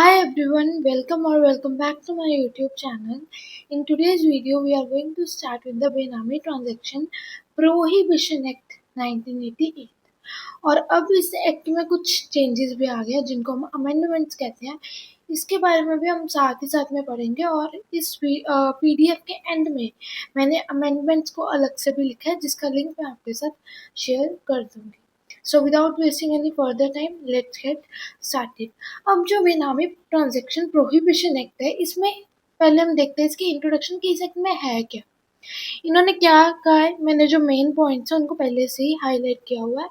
Hi everyone, welcome back to my YouTube channel. In today's video, we are going to start with the Benami Transaction Prohibition Act 1988. और अब इस act में कुछ changes भी आ गए जिनको हम अमेंडमेंट्स कहते हैं। इसके बारे में भी हम साथ ही साथ में पढ़ेंगे और इस पीडीएफ के एंड में मैंने अमेंडमेंट्स को अलग से भी लिखा है जिसका लिंक मैं आपके साथ शेयर कर दूंगी। So without wasting any further time let's get started. अब जो बेनामी ट्रांजैक्शन प्रोहिबिशन एक्ट है इसमें पहले हम देखते हैं इसकी इंट्रोडक्शन की इस एक्ट में है क्या। इन्होंने क्या कहा है, मैंने जो मेन पॉइंट्स है उनको पहले से ही हाईलाइट किया हुआ है।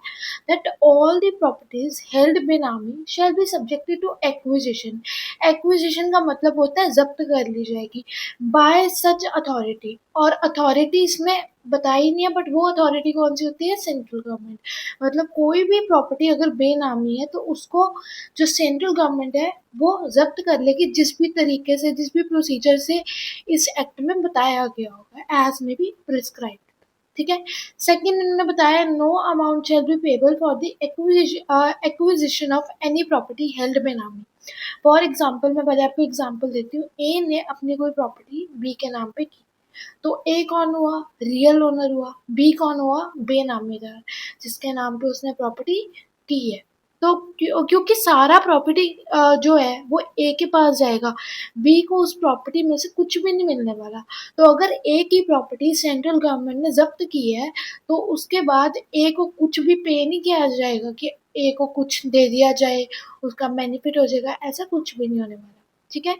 That all the properties held benami shall be subjected to acquisition. Acquisition का मतलब होता है जब्त कर ली जाएगी बाय सच अथॉरिटी, और अथॉरिटी इसमें बताई नहीं है बट वो अथॉरिटी कौन सी होती है, सेंट्रल गवर्नमेंट। मतलब कोई भी प्रॉपर्टी अगर बेनामी है तो उसको जो सेंट्रल गवर्नमेंट है वो जब्त कर लेगी जिस भी तरीके से, जिस भी प्रोसीजर से इस एक्ट में बताया गया होगा, एज में बी प्रिस्क्राइब। ठीक है। सेकंड इन्होंने बताया no amount shall be payable for the acquisition of any property held benami. For example मैं पहले आपको एग्जाम्पल देती हूँ। ए ने अपनी कोई प्रॉपर्टी बी के नाम पे की, तो ए कौन हुआ, रियल ओनर हुआ। बी कौन हुआ, बेनामीदार जिसके नाम पे उसने प्रॉपर्टी की है। तो क्योंकि सारा प्रॉपर्टी जो है वो ए के पास जाएगा, बी को उस प्रॉपर्टी में से कुछ भी नहीं मिलने वाला। तो अगर ए की प्रॉपर्टी सेंट्रल गवर्नमेंट ने जब्त की है तो उसके बाद ए को कुछ भी पे नहीं किया जाएगा कि ए को कुछ दे दिया जाए, उसका बेनिफिट हो जाएगा, ऐसा कुछ भी नहीं होने वाला। ठीक है।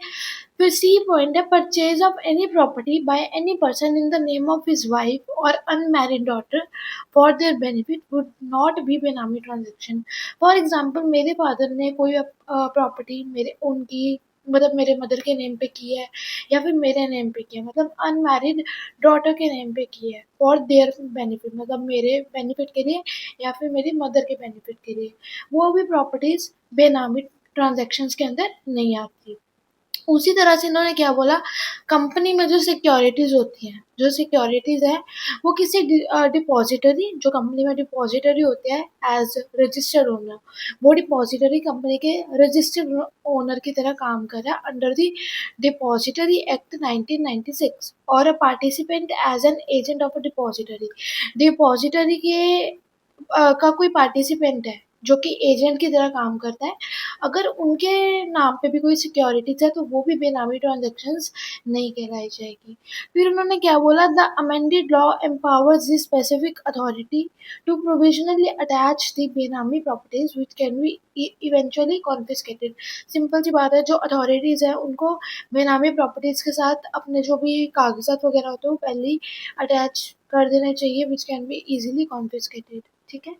फिर सी पॉइंट है purchase of any property by any person in the name of his wife or unmarried daughter for their benefit would not be benami transaction. For example मेरे फादर ने कोई प्रॉपर्टी मेरे उनकी मतलब मेरे मदर के नेम पे की है या फिर मेरे नेम पे की है, मतलब अनमैरिड डॉटर के नेम पे की है फॉर देयर बेनिफिट, मतलब मेरे बेनिफिट के लिए या फिर मेरी मदर के बेनिफिट के लिए, वो भी प्रॉपर्टीज बेनामी ट्रांजेक्शन्स के अंदर नहीं आती। उसी तरह से इन्होंने क्या बोला, कंपनी में जो सिक्योरिटीज होती हैं, जो सिक्योरिटीज है वो किसी डिपॉजिटरी, जो कंपनी में डिपॉजिटरी होते हैं एज रजिस्टर्ड ओनर, वो डिपॉजिटरी कंपनी के रजिस्टर्ड ओनर की तरह काम कर रहा है अंडर द डिपॉजिटरी एक्ट 1996 और a participant as an agent of a depository. Depository के का कोई पार्टिसिपेंट है जो कि एजेंट की तरह काम करता है, अगर उनके नाम पे भी कोई सिक्योरिटीज है तो वो भी बेनामी ट्रांजेक्शन्स नहीं कहलाई जाएगी। फिर उन्होंने क्या बोला, the amended law empowers the specific authority to provisionally attach the benami properties which can be eventually confiscated. Simple सी बात है, जो अथॉरिटीज है उनको बेनामी प्रॉपर्टीज के साथ अपने जो भी कागजात वगैरह होते हैं वो पहले ही अटैच कर देने चाहिए विच कैन बी इजीली कॉन्फिस्केटेड। ठीक है।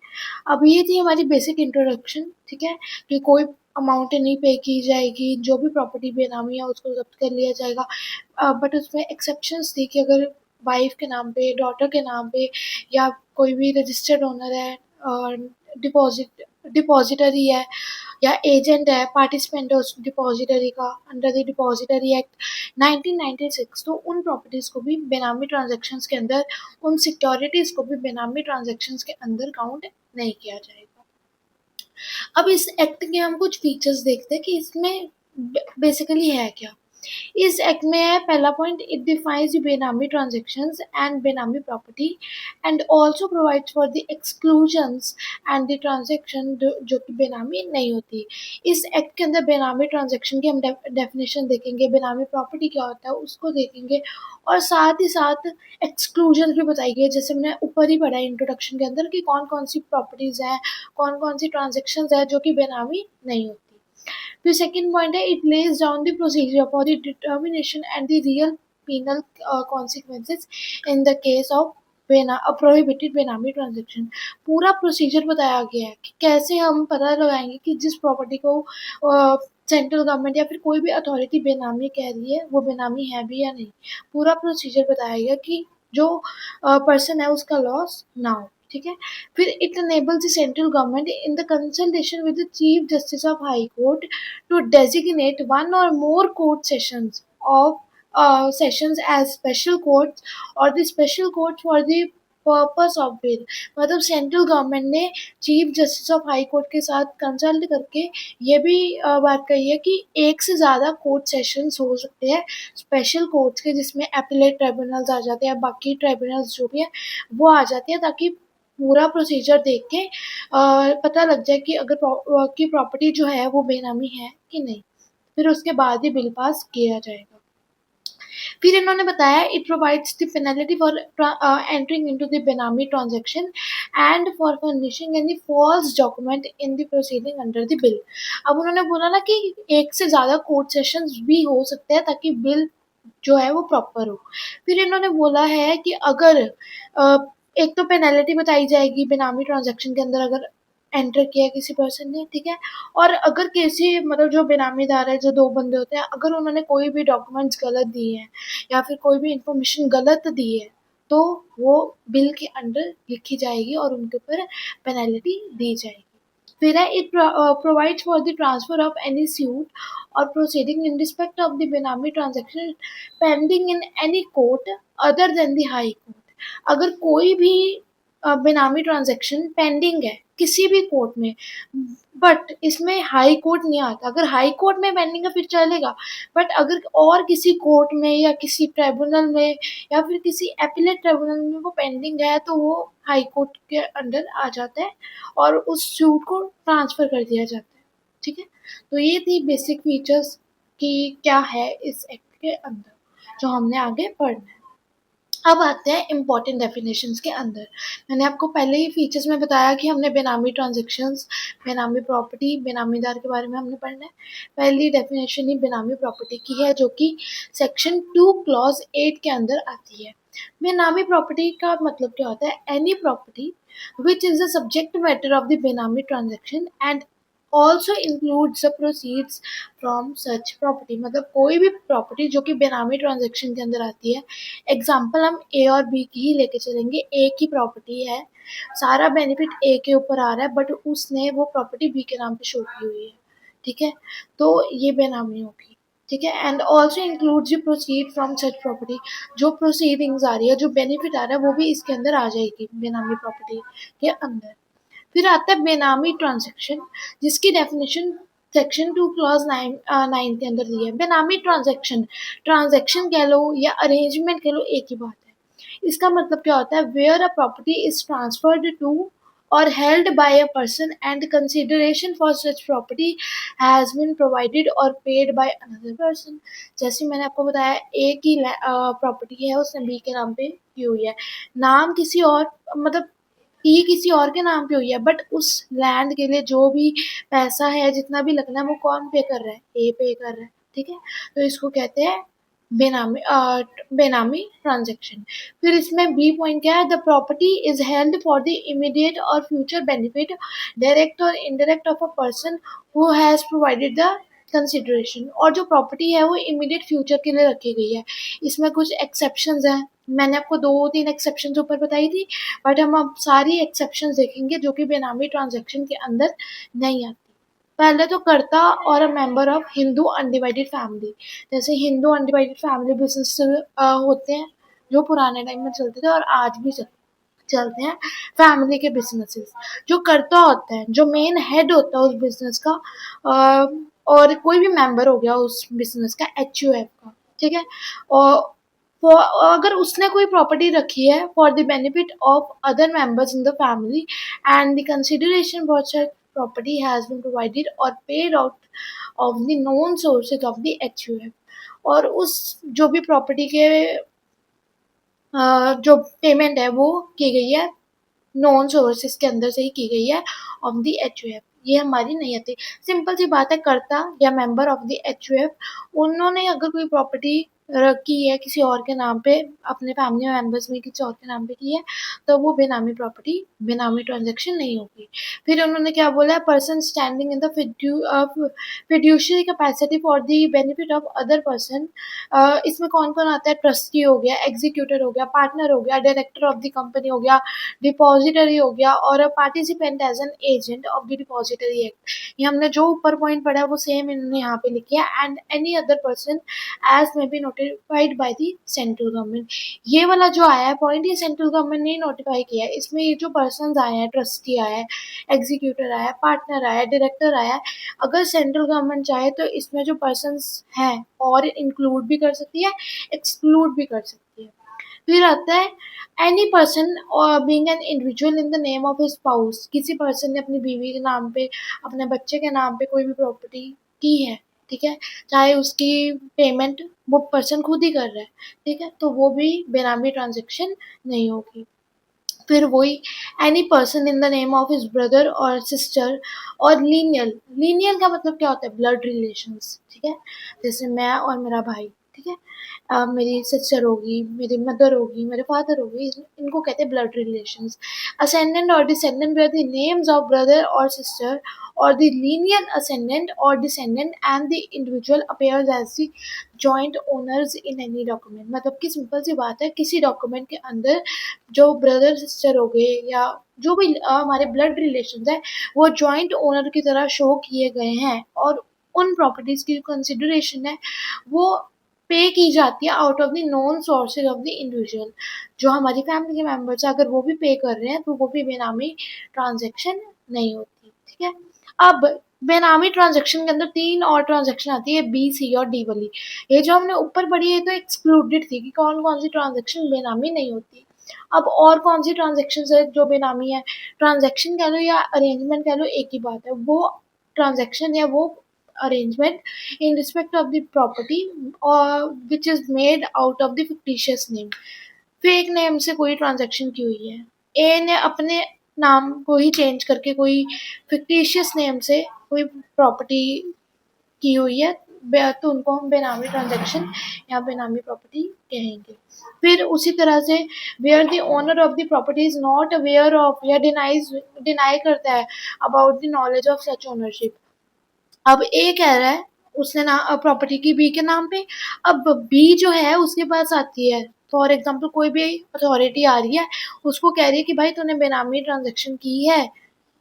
अब ये थी हमारी बेसिक इंट्रोडक्शन। ठीक है, कि कोई अमाउंट नहीं पे की जाएगी, जो भी प्रॉपर्टी बेनामी है उसको जब्त कर लिया जाएगा। बट उसमें एक्सेप्शंस थी कि अगर वाइफ के नाम पे, डॉटर के नाम पे या कोई भी रजिस्टर्ड ओनर है और डिपॉजिटरी है या एजेंट है, पार्टिसिपेंट है उस डिपॉजिटरी का अंडर द डिपॉजिटरी एक्ट 1996, तो उन प्रॉपर्टीज़ को भी बेनामी ट्रांजैक्शंस के अंदर, उन सिक्योरिटीज़ को भी बेनामी ट्रांजैक्शंस के अंदर काउंट नहीं किया जाएगा। अब इस एक्ट के हम कुछ फीचर्स देखते हैं कि इसमें बेसिकली है क्या। इस एक्ट में है पहला पॉइंट, इट डिफाइंस द बेनामी ट्रांजैक्शंस एंड बेनामी property and also provides for the exclusions and the transaction जो कि बेनामी नहीं होती। इस एक्ट के अंदर बेनामी ट्रांजैक्शन की हम डेफिनेशन देखेंगे, बेनामी प्रॉपर्टी क्या होता है उसको देखेंगे, और साथ ही साथ एक्सक्लूजन भी बताई गई है जैसे मैंने ऊपर ही पढ़ा इंट्रोडक्शन के अंदर कि कौन कौन सी प्रॉपर्टीज हैं, कौन कौन सी ट्रांजेक्शन है जो कि बेनामी नहीं होती। फिर सेकंड पॉइंट है, it lays down the procedure for the determination and the real penal consequences in the case of prohibited बेनामी ट्रांजेक्शन। पूरा प्रोसीजर बताया गया है कि कैसे हम पता लगाएंगे कि जिस प्रॉपर्टी को सेंट्रल गवर्नमेंट या फिर कोई भी अथॉरिटी बेनामी कह रही है वो बेनामी है भी या नहीं। पूरा प्रोसीजर बताया गया कि जो पर्सन है उसका लॉस ना हो। ठीक है। फिर it enables the central government in the consultation with the chief justice of high court to designate one or more court sessions of sessions as special courts or the special court for the purpose of bill, मतलब central government ने chief justice of high court के साथ consult करके ये भी बात कही है कि एक से ज़्यादा कोर्ट सेशंस हो सकते हैं स्पेशल कोर्ट्स के, जिसमें एपिलेट ट्राइब्यूनल्स आ जाते हैं, बाकी ट्राइब्यूनल्स जो भी है वो आ जाती है, ताकि पूरा प्रोसीजर देख के पता लग जाए कि अगर की प्रॉपर्टी जो है वो बेनामी है कि नहीं, फिर उसके बाद ही बिल पास किया जाएगा। फिर इन्होंने बताया it provides the penalty for entering into the benami transaction and for furnishing any false document in the proceeding under the bill. अब उन्होंने बोला ना कि एक से ज़्यादा कोर्ट सेशंस भी हो सकते हैं ताकि बिल जो है वो प्रॉपर हो। फिर इन्होंने बोला है कि अगर एक तो पेनल्टी बताई जाएगी बेनामी ट्रांजैक्शन के अंदर अगर एंटर किया किसी पर्सन ने, ठीक है, और अगर किसी मतलब जो बेनामीदार है, जो दो बंदे होते हैं, अगर उन्होंने कोई भी डॉक्यूमेंट्स गलत दिए हैं या फिर कोई भी इंफॉर्मेशन गलत दी है तो वो बिल के अंडर लिखी जाएगी और उनके ऊपर पेनल्टी दी जाएगी। फिर है it provides for the transfer of any suit or proceeding in respect of the benami transaction pending in any court other than the high court. अगर कोई भी बेनामी ट्रांजैक्शन पेंडिंग है किसी भी कोर्ट में, बट इसमें हाई कोर्ट नहीं आता, अगर हाई कोर्ट में पेंडिंग है फिर चलेगा, बट अगर और किसी कोर्ट में या किसी ट्राइब्यूनल में या फिर किसी एपिलेट ट्राइब्यूनल में वो पेंडिंग है तो वो हाई कोर्ट के अंडर आ जाता है और उस सूट को ट्रांसफर कर दिया जाता है। ठीक है, तो ये थी बेसिक फीचर्स कि क्या है इस एक्ट के अंदर जो हमने आगे पढ़ना है। अब आते हैं इम्पॉर्टेंट डेफिनेशंस के अंदर। मैंने आपको पहले ही फीचर्स में बताया कि हमने बेनामी ट्रांजैक्शंस, बेनामी प्रॉपर्टी, बेनामीदार के बारे में हमने पढ़ना है। पहली डेफिनेशन ही बेनामी प्रॉपर्टी की है जो कि सेक्शन 2 क्लॉज 8 के अंदर आती है। बेनामी प्रॉपर्टी का मतलब क्या होता है? Any property which is the subject matter of the Benami transaction and also includes the proceeds from such property। मतलब कोई भी प्रॉपर्टी जो कि बेनामी ट्रांजैक्शन के अंदर आती है। एग्जाम्पल हम ए और बी की ही लेके चलेंगे। ए की प्रॉपर्टी है, सारा बेनिफिट ए के ऊपर आ रहा है बट उसने वो प्रॉपर्टी बी के नाम पे शो की हुई है, ठीक है, तो ये बेनामी होगी। ठीक है, and also includes the proceed from such property. जो प्रोसीडिंग्स आ रही है, जो बेनिफिट आ रहा है वो भी इसके अंदर आ जाएगी बेनामी प्रॉपर्टी के अंदर। फिर आता है बेनामी ट्रांजैक्शन जिसकी डेफिनेशन सेक्शन 2 क्लॉज 9 के अंदर दी है। बेनामी ट्रांजैक्शन, ट्रांजैक्शन कह लो या अरेंजमेंट कह लो, एक ही बात है। इसका मतलब क्या होता है? Where a property is transferred to or held by a person and consideration for such property has been provided or paid by another person। जैसे मैंने आपको बताया ए की प्रॉपर्टी है उसने बी के नाम पे की हुई है, नाम किसी और मतलब ये किसी और के नाम पे हुई है, बट उस लैंड के लिए जो भी पैसा है जितना भी लगना है वो कौन पे कर रहा है? ए पे कर रहा है। ठीक है, तो इसको कहते हैं बेनामी ट्रांजैक्शन। फिर इसमें बी पॉइंट क्या है? The property is held for the immediate और फ्यूचर बेनिफिट डायरेक्ट और indirect of a person who has provided the consideration. और जो प्रॉपर्टी है वो इमीडिएट फ्यूचर के लिए रखी गई है। इसमें कुछ एक्सेप्शंस हैं, मैंने आपको 2-3 एक्सेप्शंस ऊपर बताई थी, बट हम अब सारी एक्सेप्शंस देखेंगे जो कि बेनामी ट्रांजैक्शन के अंदर नहीं आती। पहले तो कर्ता और a member of Hindu undivided family. जैसे हिंदू अनडिवाइडेड फैमिली बिजनेस होते हैं जो पुराने टाइम में चलते थे और आज भी चलते हैं, फैमिली के बिजनेसेस। जो कर्ता होता है, जो मेन हेड होता है उस बिजनेस का, और कोई भी मेंबर हो गया उस बिजनेस का, HUF का, ठीक है, और अगर उसने कोई प्रॉपर्टी रखी है for the benefit of other members in the family and the consideration for such property has been provided or paid out of the known sources of the HUF। और उस जो भी प्रॉपर्टी के जो पेमेंट है वो की गई है नॉन सोर्सेज के अंदर से ही की गई है ऑफ द HUF। ये हमारी नहीं आती। सिंपल सी बात है, कर्ता या मेंबर ऑफ द HUF उन्होंने अगर कोई प्रॉपर्टी की है किसी और के नाम पे, अपने फैमिली मेंबर्स में किसी और के नाम पे की है, तो वो बेनामी प्रॉपर्टी, बेनामी ट्रांजैक्शन नहीं होगी। फिर उन्होंने क्या बोला है? Person standing in the fiduciary capacity for the benefit of other person. इसमें कौन कौन आता है? ट्रस्टी हो गया, एग्जीक्यूटर हो गया, पार्टनर हो गया, डायरेक्टर ऑफ द कंपनी हो गया, डिपॉजिटरी हो गया और participant as an agent of the depository act. ये हमने जो ऊपर पॉइंट पढ़ा है वो सेम इन्होंने यहाँ पे लिखी है। And any other person as may be notified by the central government. ये वाला जो आया है पॉइंट, ये सेंट्रल गवर्नमेंट ने नोटिफाई किया है। इसमें ये जो पर्सन आए हैं, ट्रस्टी आया है, एग्जीक्यूटर आया है, पार्टनर आया है, डायरेक्टर आया है, अगर सेंट्रल गवर्नमेंट चाहे तो इसमें जो पर्सन्स हैं और इंक्लूड भी कर सकती है, एक्सक्लूड भी कर सकती है। फिर आता है एनी पर्सन और being an individual in the name of his spouse. किसी पर्सन ने अपनी बीवी के नाम पे, अपने बच्चे के नाम पे कोई भी प्रॉपर्टी की है, ठीक है, चाहे उसकी पेमेंट वो पर्सन खुद ही कर रहा है, ठीक है, तो वो भी बेनामी ट्रांजेक्शन नहीं होगी। फिर वही any person in the name of his brother और सिस्टर और लीनियल। लीनियल का मतलब क्या होता है? ब्लड रिलेशंस, ठीक है, जैसे मैं और मेरा भाई, ठीक है, मेरी सिस्टर होगी, मेरी मदर होगी, मेरे फादर होगी, इनको कहते हैं ब्लड रिलेशंस। असेंडेंट और descendant where the names of brother और सिस्टर और द लीनियल असेंडेंट और descendant and the individual appears as the joint owners in any document. मतलब कि सिंपल सी बात है, किसी डॉक्यूमेंट के अंदर जो ब्रदर सिस्टर हो गए या जो भी हमारे ब्लड रिलेशंस है, वो जॉइंट ओनर की तरह शो किए गए हैं, और उन प्रॉपर्टीज की कंसिडरेशन है वो पे की जाती है out of the non sources of the individual. जो हमारी फैमिली के मेंबर्स है, अगर वो भी पे कर रहे हैं तो वो भी बेनामी ट्रांजेक्शन नहीं होती, ठीक है। अब बेनामी ट्रांजेक्शन के अंदर तीन और ट्रांजेक्शन आती है, बी, सी और डी वाली। ये जो हमने ऊपर पढ़ी है तो एक्सक्लूडेड थी कि कौन कौन सी ट्रांजेक्शन बेनामी नहीं होती। अब और कौन सी ट्रांजेक्शन है जो बेनामी है? ट्रांजेक्शन कह लो या अरेंजमेंट कह लो, एक ही बात है। वो ट्रांजेक्शन या वो arrangement in respect of the property or which is made out of the fictitious name. Fake name से कोई ट्रांजेक्शन की हुई है, ए ने अपने नाम को ही चेंज करके कोई फिक्टिशियस नेम से कोई प्रॉपर्टी की हुई है, तो उनको हम बेनामी ट्रांजेक्शन या बेनामी प्रॉपर्टी कहेंगे। फिर उसी तरह से where the owner of the property is not aware of या डिनाई करता है about the knowledge of such ownership. अब ए कह रहा है उसने ना प्रॉपर्टी की बी के नाम पे, अब बी जो है उसके पास आती है, फॉर एग्जाम्पल कोई भी अथॉरिटी आ रही है, उसको कह रही है कि भाई तूने बेनामी ट्रांजेक्शन की है,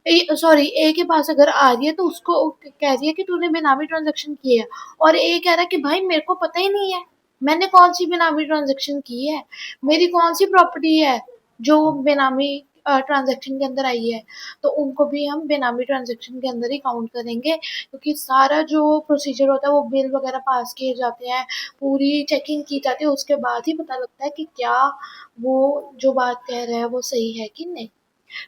सॉरी ए के पास अगर आ रही है तो उसको कह रही है कि तूने बेनामी ट्रांजेक्शन की है, और ए कह रहा है कि भाई मेरे को पता ही नहीं है, मैंने कौन सी बेनामी ट्रांजेक्शन की है, मेरी कौन सी प्रॉपर्टी है जो बेनामी ट्रांजेक्शन के अंदर आई है। तो उनको भी हम बेनामी ट्रांजेक्शन के अंदर ही काउंट करेंगे, क्योंकि सारा जो प्रोसीजर होता है वो बिल वगैरह पास किए जाते हैं, पूरी चेकिंग की जाती है, उसके बाद ही पता लगता है कि क्या वो जो बात कह रहा है वो सही है कि नहीं।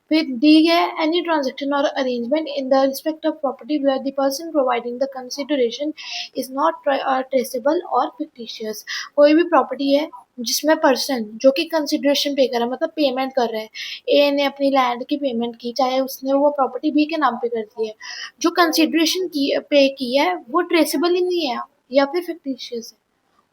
फिर दी है एनी ट्रांजेक्शन और arrangement in the respect of property where the person providing the consideration is not traceable और फिक्टिशियस। कोई भी प्रॉपर्टी है जिसमें पर्सन जो कि कंसिडरेशन पे कर रहा है, मतलब पेमेंट कर रहा है, ए ने अपनी लैंड की पेमेंट की, चाहे उसने वो प्रॉपर्टी बी के नाम पे कर दी है, जो कंसिडरेशन की पे की है वो ट्रेसेबल ही नहीं है या फिर फिक्टिशियस है,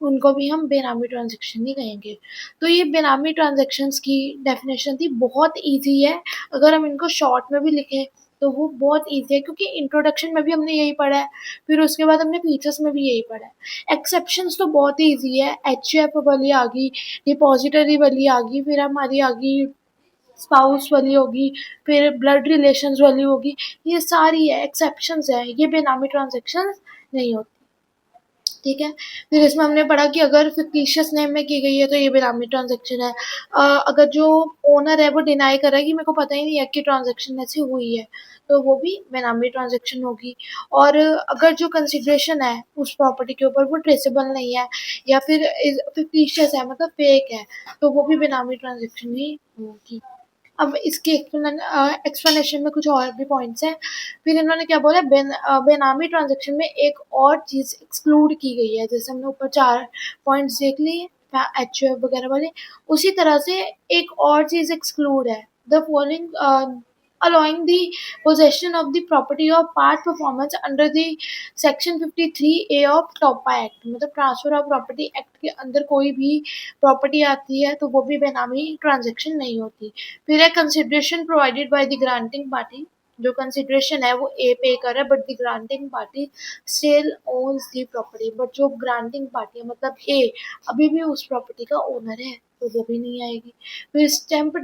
उनको भी हम बेनामी ट्रांजेक्शन ही कहेंगे। तो ये बेनामी ट्रांजेक्शन्स की डेफिनेशन थी, बहुत ईजी है, अगर हम इनको शॉर्ट में भी लिखें तो वो बहुत ईजी है, क्योंकि इंट्रोडक्शन में भी हमने यही पढ़ा है, फिर उसके बाद हमने फीचर्स में भी यही पढ़ा है। एक्सेप्शंस तो बहुत ही ईजी है, एच वाली आ गई, डिपॉजिटरी वाली आ गई, फिर हमारी आ गई स्पाउस वाली होगी, फिर ब्लड रिलेशंस वाली होगी, ये सारी है एक्सेप्शंस है, ये बेनामी ट्रांजेक्शन नहीं होती, ठीक है। फिर इसमें हमने पढ़ा कि अगर फिक्टिशियस नेम में की गई है तो ये बेनामी ट्रांजेक्शन है। अगर जो ओनर है वो डिनाई कर रहा है कि मेरे को पता ही नहीं है कि ट्रांजेक्शन ऐसी हुई है, तो वो भी बेनामी ट्रांजेक्शन होगी। और अगर जो कंसिडरेशन है उस प्रॉपर्टी के ऊपर वो ट्रेसेबल नहीं है या फिर फिक्टिशियस है, मतलब फेक है, तो वो भी बेनामी ट्रांजेक्शन ही होगी। अब इसके एक्सप्लेनेशन में कुछ और भी पॉइंट्स हैं। फिर इन्होंने क्या बोला, बेनामी ट्रांजेक्शन में एक और चीज़ एक्सक्लूड की गई है, जैसे हमने ऊपर 4 पॉइंट्स देख लिए एचयूएफ वगैरह वाले, उसी तरह से एक और चीज़ एक्सक्लूड है, the following allowing the possession of the property or part performance under the section 53A of TOPA Act। मतलब ट्रांसफर ऑफ प्रॉपर्टी एक्ट के अंदर कोई भी प्रॉपर्टी आती है तो वो भी बेनामी ट्रांजेक्शन नहीं होती। फिर है consideration provided by the granting party. जो कंसिडरेशन है वो ए पे कर रहा है, but the granting party still owns the property. But जो ग्रांटिंग पार्टी है मतलब ए अभी भी उस प्रॉपर्टी का ओनर है, तो वो भी नहीं आएगी। फिर स्टैम्प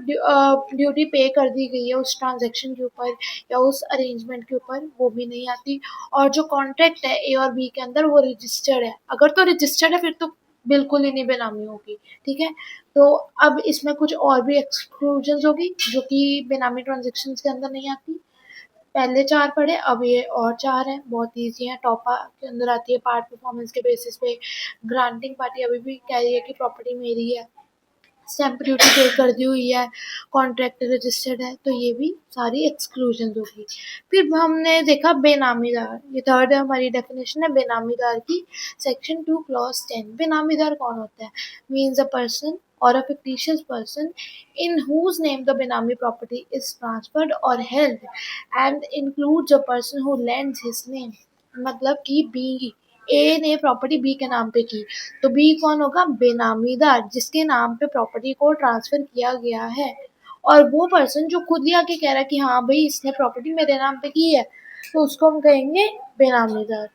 ड्यूटी पे कर दी गई है उस ट्रांजेक्शन के ऊपर या उस अरेंजमेंट के ऊपर, वो भी नहीं आती। और जो कॉन्ट्रैक्ट है ए और बी के अंदर वो रजिस्टर्ड है, अगर तो रजिस्टर्ड है फिर तो बिल्कुल ही नहीं बेनामी होगी, ठीक है। तो अब इसमें कुछ और भी एक्सक्लूजन होगी जो कि बेनामी ट्रांजेक्शन के अंदर नहीं आती। पहले 4 पढ़े, अब ये और 4 हैं, बहुत ईज़ी हैं। टॉपा के अंदर आती है पार्ट परफॉर्मेंस के बेसिस पे, ग्रांटिंग पार्टी अभी भी कह रही है कि प्रॉपर्टी मेरी है, स्टैम्प ड्यूटी पे कर दी हुई है, कॉन्ट्रैक्ट रजिस्टर्ड है, तो ये भी सारी एक्सक्लूजन होगी। फिर हमने देखा बेनामीदार, ये थर्ड हमारी डेफिनेशन है बेनामीदार की, सेक्शन 2 क्लॉज 10। बेनामीदार कौन होता है? Means a person or a fictitious person in whose name the Benami property is transferred or held and includes a person who lends his name। मतलब कि बी, ए ने प्रॉपर्टी बी के नाम पे की, तो बी कौन होगा? बेनामीदार, जिसके नाम पे प्रॉपर्टी को ट्रांसफर किया गया है। और वो पर्सन जो खुद ही आके कह रहा है कि हाँ भाई इसने प्रॉपर्टी मेरे नाम पे की है, तो उसको हम कहेंगे बेनामीदार,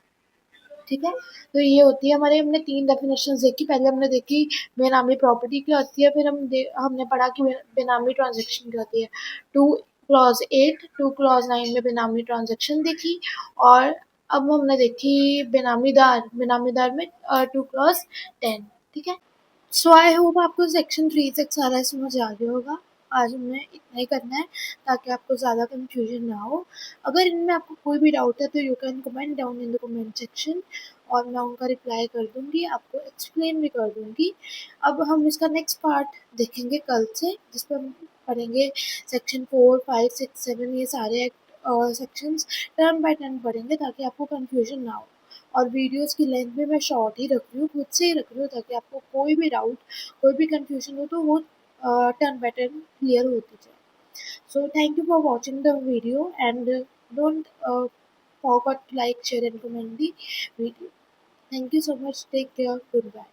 ठीक है। तो ये होती है हमारे, हमने 3 डेफिनेशंस देखी। पहले हमने देखी बेनामी प्रॉपर्टी क्या होती है, फिर हमने पढ़ा कि बेनामी ट्रांजेक्शन क्या होती है। 2 क्लॉज 8, 2 क्लॉज 9 में बेनामी ट्रांजेक्शन देखी, और अब हमने देखी बेनामीदार में 2 क्लॉज 10, ठीक है। सो आई होप आपको सेक्शन 3 तक सारा समझ आ गया होगा। आज हमें इतना ही करना है ताकि आपको ज़्यादा कन्फ्यूजन ना हो। अगर इनमें आपको कोई भी डाउट है तो you can comment down in the comment section, और मैं उनका रिप्लाई कर दूँगी, आपको एक्सप्लेन भी कर दूँगी। अब हम इसका नेक्स्ट पार्ट देखेंगे कल से, जिस पर हम पढ़ेंगे सेक्शन 4, 5, 6, 7, ये सारे सेक्शंस टर्न बाय टर्न पढ़ेंगे ताकि आपको कन्फ्यूजन ना हो। और वीडियोस की लेंथ भी मैं शॉर्ट ही रख रही हूँ, खुद से ही रख रही हूँ, ताकि आपको कोई भी डाउट, कोई भी कन्फ्यूजन हो तो वो टर्न बाय टर्न क्लियर होती जाए। So thank you for watching the video and don't forget to like, share and comment the video. Thank you so much. Take care. Goodbye.